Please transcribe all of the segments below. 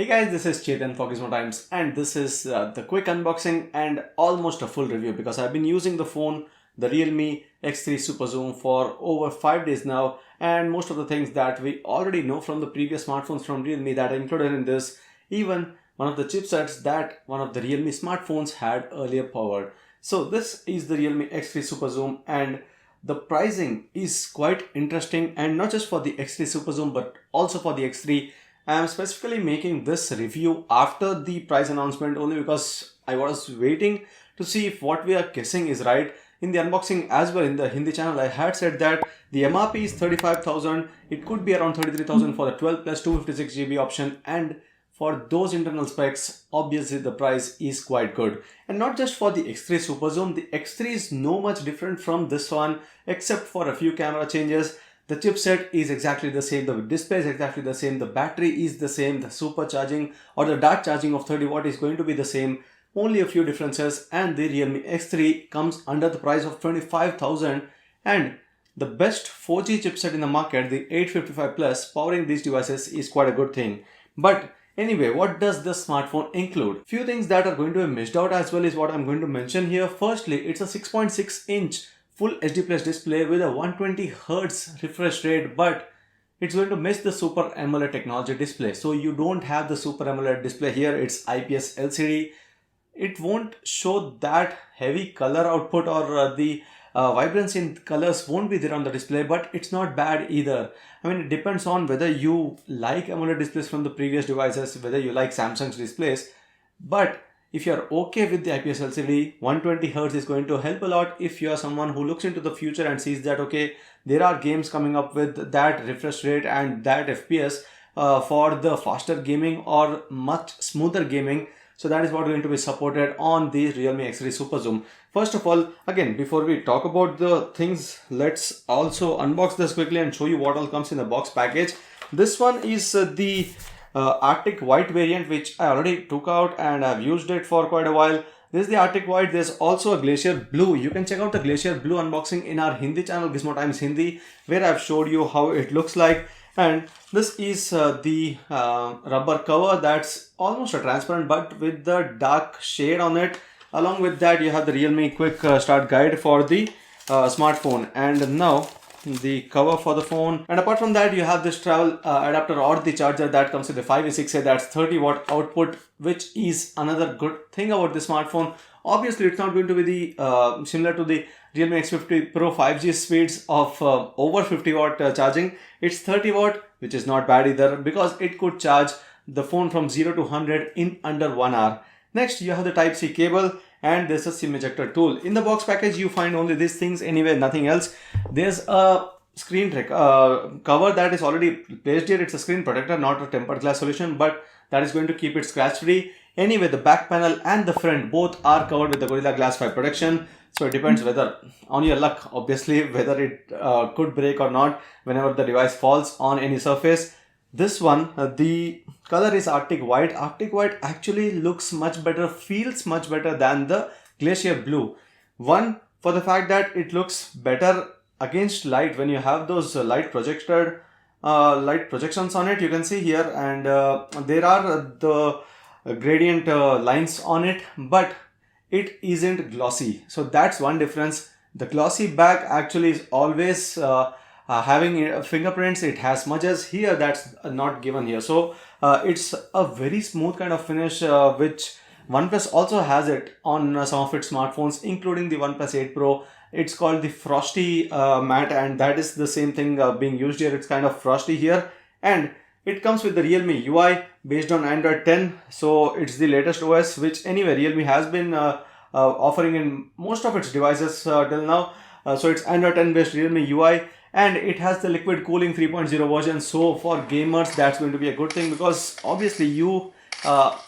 Hey guys, this is Chetan for Gizmo Times, and this is the quick unboxing and almost a full review because I've been using the phone, the Realme X3 SuperZoom, for over 5 days now, and most of the things that we already know from the previous smartphones from Realme that are included in this, even one of the chipsets that one of the Realme smartphones had earlier powered. So this is the Realme X3 SuperZoom, and the pricing is quite interesting, and not just for the X3 SuperZoom but also for the X3. I am specifically making this review after the price announcement only because I was waiting to see if what we are guessing is right. In the unboxing as well in the Hindi channel, I had said that the MRP is 35,000. It could be around 33,000 for the 12 plus 256 GB option, and for those internal specs, obviously the price is quite good. And not just for the X3 SuperZoom, the X3 is no much different from this one except for a few camera changes. The chipset is exactly the same, the display is exactly the same, the battery is the same, the supercharging or the dart charging of 30 watt is going to be the same, only a few differences, and the Realme X3 comes under the price of 25,000, and the best 4G chipset in the market, the 855 Plus, powering these devices is quite a good thing. But anyway, what does this smartphone include? Few things that are going to be missed out as well is what I'm going to mention here. Firstly, it's a 6.6-inch Full HD Plus display with a 120Hz refresh rate, but it's going to miss the Super AMOLED technology display. So you don't have the Super AMOLED display here. It's IPS LCD. It won't show that heavy color output, or the vibrancy in colors won't be there on the display, but it's not bad either. I mean, it depends on whether you like AMOLED displays from the previous devices, whether you like Samsung's displays. But if you're okay with the IPS LCD, 120Hz is going to help a lot if you are someone who looks into the future and sees that, okay, there are games coming up with that refresh rate and that FPS for the faster gaming or much smoother gaming. So that is what is going to be supported on the Realme X3 SuperZoom. First of all, again, before we talk about the things, let's also unbox this quickly and show you what all comes in the box package. This one is the Arctic White variant, which I already took out and I've used it for quite a while. This is the Arctic White. There's also a Glacier Blue. You can check out the Glacier Blue unboxing in our Hindi channel, Gizmo Times Hindi, where I've showed you how it looks like. And this is the rubber cover that's almost a transparent but with the dark shade on it. Along with that, you have the Realme Quick Start Guide for the smartphone, and now the cover for the phone. And apart from that, you have this travel adapter or the charger that comes with the 5A6A, that's 30 watt output, which is another good thing about the smartphone. Obviously, it's not going to be the similar to the Realme X50 Pro 5G speeds of over 50 watt charging. It's 30 watt, which is not bad either because it could charge the phone from 0 to 100 in under 1 hour. Next, you have the Type-C cable, and there's a SIM ejector tool. In the box package, you find only these things anyway, nothing else. There's a screen cover that is already placed here. It's a screen protector, not a tempered glass solution, but that is going to keep it scratch free. Anyway, the back panel and the front both are covered with the Gorilla Glass 5 protection. So it depends whether, on your luck, obviously, whether it could break or not whenever the device falls on any surface. This one, the color is Arctic White. Arctic White actually looks much better, feels much better than the Glacier Blue. One, for the fact that it looks better against light when you have those light projections on it. You can see here, and there are the gradient lines on it, but it isn't glossy. So that's one difference. The glossy back actually is always having fingerprints. It has smudges here, that's not given here. So it's a very smooth kind of finish, which OnePlus also has it on some of its smartphones, including the OnePlus 8 Pro. It's called the Frosty matte, and that is the same thing being used here. It's kind of frosty here, and it comes with the Realme UI based on Android 10. So it's the latest OS, which anyway Realme has been offering in most of its devices till now. So it's Android 10 based Realme UI, and it has the liquid cooling 3.0 version. So for gamers, that's going to be a good thing because obviously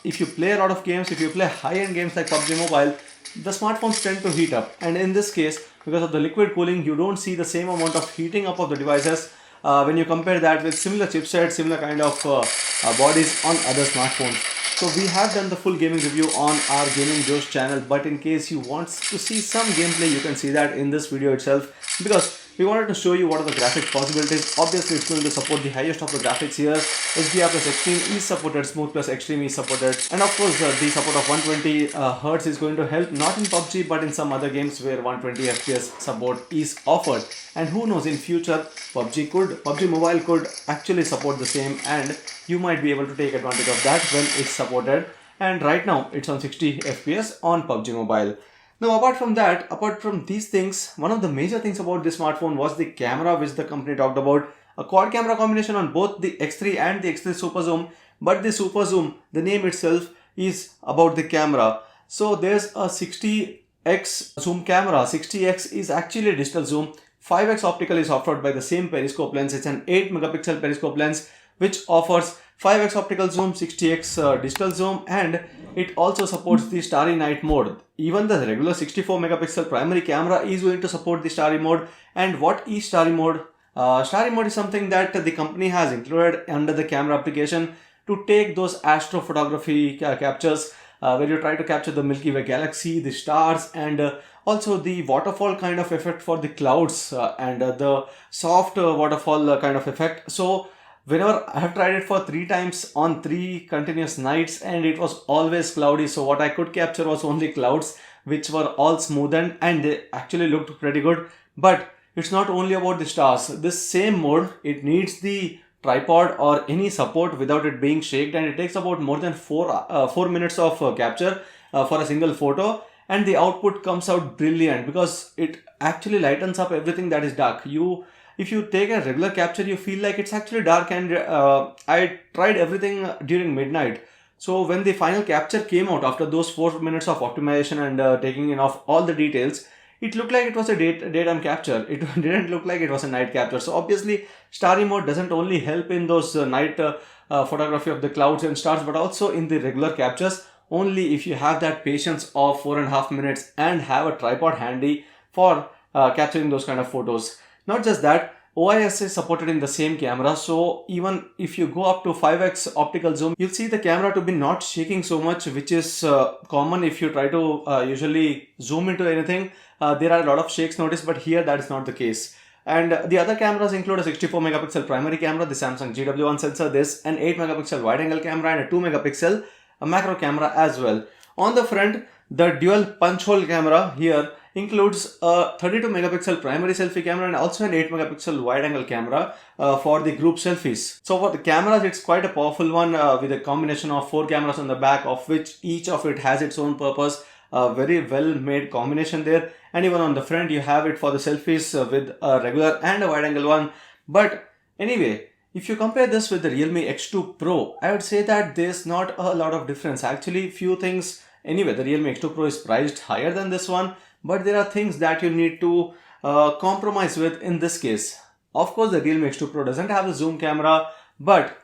if you play a lot of games, if you play high-end games like PUBG Mobile, the smartphones tend to heat up, and in this case, because of the liquid cooling, you don't see the same amount of heating up of the devices when you compare that with similar chipsets, similar kind of bodies on other smartphones. So we have done the full gaming review on our Gaming Josh channel, but in case you want to see some gameplay, you can see that in this video itself, because we wanted to show you what are the graphic possibilities. Obviously, it's going to support the highest of the graphics here. HDR plus Extreme is supported, Smooth plus Extreme is supported, and of course the support of 120 Hz is going to help not in PUBG but in some other games where 120 FPS support is offered. And who knows, in future PUBG Mobile could actually support the same, and you might be able to take advantage of that when it's supported. And right now it's on 60 FPS on PUBG Mobile. Now, apart from these things, one of the major things about this smartphone was the camera, which the company talked about. A quad camera combination on both the X3 and the X3 SuperZoom, but the SuperZoom, the name itself is about the camera. So there's a 60x zoom camera. 60x is actually a digital zoom. 5x optical is offered by the same periscope lens. It's an 8 megapixel periscope lens which offers 5x optical zoom, 60x digital zoom, and it also supports the Starry Night mode. Even the regular 64 megapixel primary camera is going to support the Starry mode. And what is Starry mode? Starry mode is something that the company has included under the camera application to take those astrophotography captures where you try to capture the Milky Way galaxy, the stars, and also the waterfall kind of effect for the clouds and the soft waterfall kind of effect. So whenever I have tried it for 3 times on 3 continuous nights, and it was always cloudy, so what I could capture was only clouds which were all smoothened and they actually looked pretty good. But it's not only about the stars. This same mode, it needs the tripod or any support without it being shaked, and it takes about more than 4 minutes of capture for a single photo, and the output comes out brilliant because it actually lightens up everything that is dark. If you take a regular capture, you feel like it's actually dark, and I tried everything during midnight. So when the final capture came out after those 4 minutes of optimization and taking in of all the details, it looked like it was a daytime capture. It didn't look like it was a night capture. So obviously, Starry mode doesn't only help in those night photography of the clouds and stars, but also in the regular captures. Only if you have that patience of 4.5 minutes and have a tripod handy for capturing those kind of photos. Not just that, OIS is supported in the same camera, so even if you go up to 5x optical zoom, you'll see the camera to be not shaking so much, which is common if you try to usually zoom into anything. There are a lot of shakes noticed, but here that is not the case. And the other cameras include a 64 megapixel primary camera, the Samsung GW1 sensor, this an 8 megapixel wide angle camera, and a 2 megapixel macro camera as well. On the front, the dual punch hole camera here includes a 32 megapixel primary selfie camera and also an 8 megapixel wide angle camera for the group selfies. So for the cameras, it's quite a powerful one with a combination of 4 cameras on the back, of which each of it has its own purpose. A very well made combination there, and even on the front you have it for the selfies with a regular and a wide angle one. But anyway, if you compare this with the Realme X2 Pro, I would say that there's not a lot of difference. Actually, few things. Anyway, the Realme X2 Pro is priced higher than this one, but there are things that you need to compromise with in this case. Of course, the Realme X2 Pro doesn't have the zoom camera, but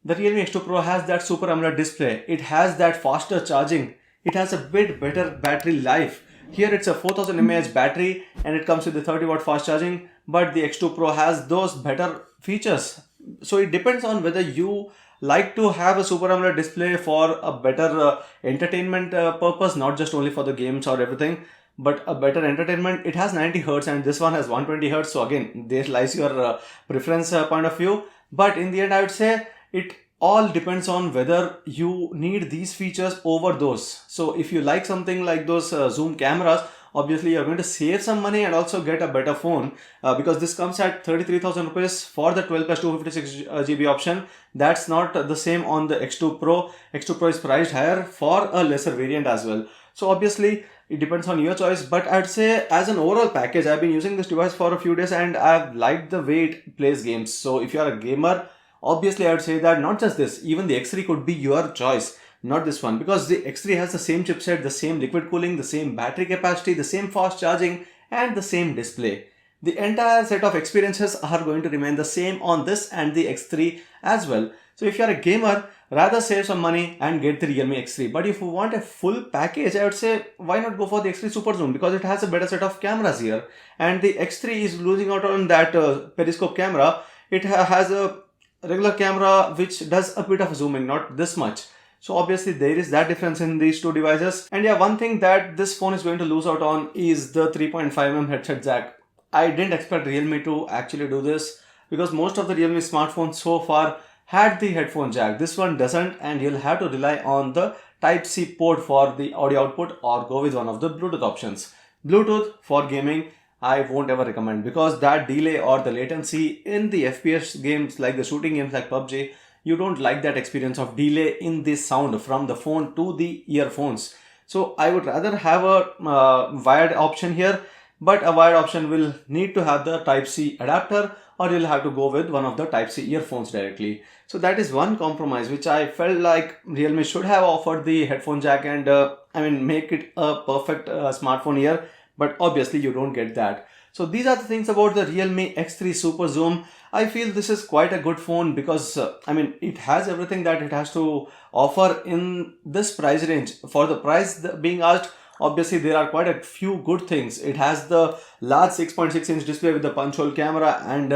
the Realme X2 Pro has that Super AMOLED display. It has that faster charging. It has a bit better battery life. Here it's a 4000 mAh battery and it comes with the 30 watt fast charging, but the X2 Pro has those better features. So it depends on whether you like to have a Super AMOLED display for a better entertainment purpose, not just only for the games or everything, but a better entertainment. It has 90 Hz and this one has 120 Hz. So again, there lies your preference point of view. But in the end, I would say it all depends on whether you need these features over those. So if you like something like those zoom cameras, obviously you're going to save some money and also get a better phone because this comes at 33,000 rupees for the 12 plus 256 GB option. That's not the same on the X2 Pro. X2 Pro is priced higher for a lesser variant as well. So obviously it depends on your choice, but I'd say as an overall package, I've been using this device for a few days and I've liked the way it plays games. So if you're a gamer, obviously I would say that not just this, even the X3 could be your choice, not this one, because the X3 has the same chipset, the same liquid cooling, the same battery capacity, the same fast charging, and the same display. The entire set of experiences are going to remain the same on this and the X3 as well. So if you're a gamer, rather save some money and get the Realme X3. But if you want a full package, I would say why not go for the X3 SuperZoom, because it has a better set of cameras here. And the X3 is losing out on that periscope camera. It has a regular camera which does a bit of zooming, not this much. So obviously there is that difference in these two devices. And yeah, one thing that this phone is going to lose out on is the 3.5mm headset jack. I didn't expect Realme to actually do this because most of the Realme smartphones so far had the headphone jack. This one doesn't, and you'll have to rely on the Type-C port for the audio output or go with one of the Bluetooth options. Bluetooth for gaming, I won't ever recommend because that delay or the latency in the FPS games like the shooting games like PUBG, you don't like that experience of delay in the sound from the phone to the earphones. So I would rather have a wired option here, but a wired option will need to have the Type-C adapter, or you'll have to go with one of the Type-C earphones directly. So that is one compromise which I felt like Realme should have offered the headphone jack and make it a perfect smartphone here, but obviously you don't get that. So these are the things about the Realme X3 SuperZoom. I feel this is quite a good phone because it has everything that it has to offer in this price range. For the price being asked, obviously there are quite a few good things. It has the large 6.6-inch display with the punch hole camera, and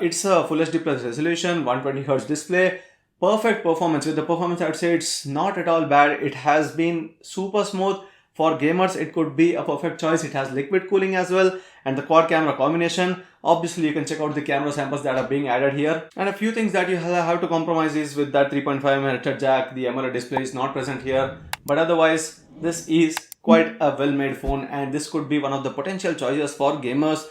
it's a Full HD plus resolution, 120Hz display. Perfect performance. With the performance, I would say it's not at all bad. It has been super smooth. For gamers, it could be a perfect choice. It has liquid cooling as well, and the quad camera combination. Obviously, you can check out the camera samples that are being added here. And a few things that you have to compromise is with that 3.5mm headset jack. The AMOLED display is not present here. But otherwise, this is quite a well-made phone, and this could be one of the potential choices for gamers.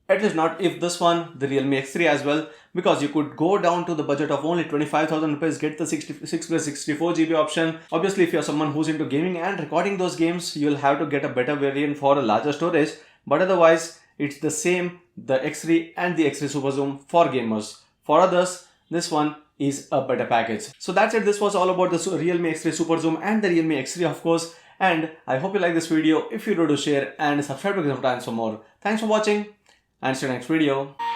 At least not if this one, the Realme X3 as well, because you could go down to the budget of only 25,000 rupees, get the 66 plus 64GB option. Obviously, if you're someone who's into gaming and recording those games, you'll have to get a better variant for a larger storage. But otherwise, it's the same, the X3 and the X3 SuperZoom for gamers. For others, this one is a better package. So that's it. This was all about the Realme X3 SuperZoom and the Realme X3, of course. And I hope you like this video. If you do share and subscribe to Gizmo for more. Thanks for watching, and see you next video.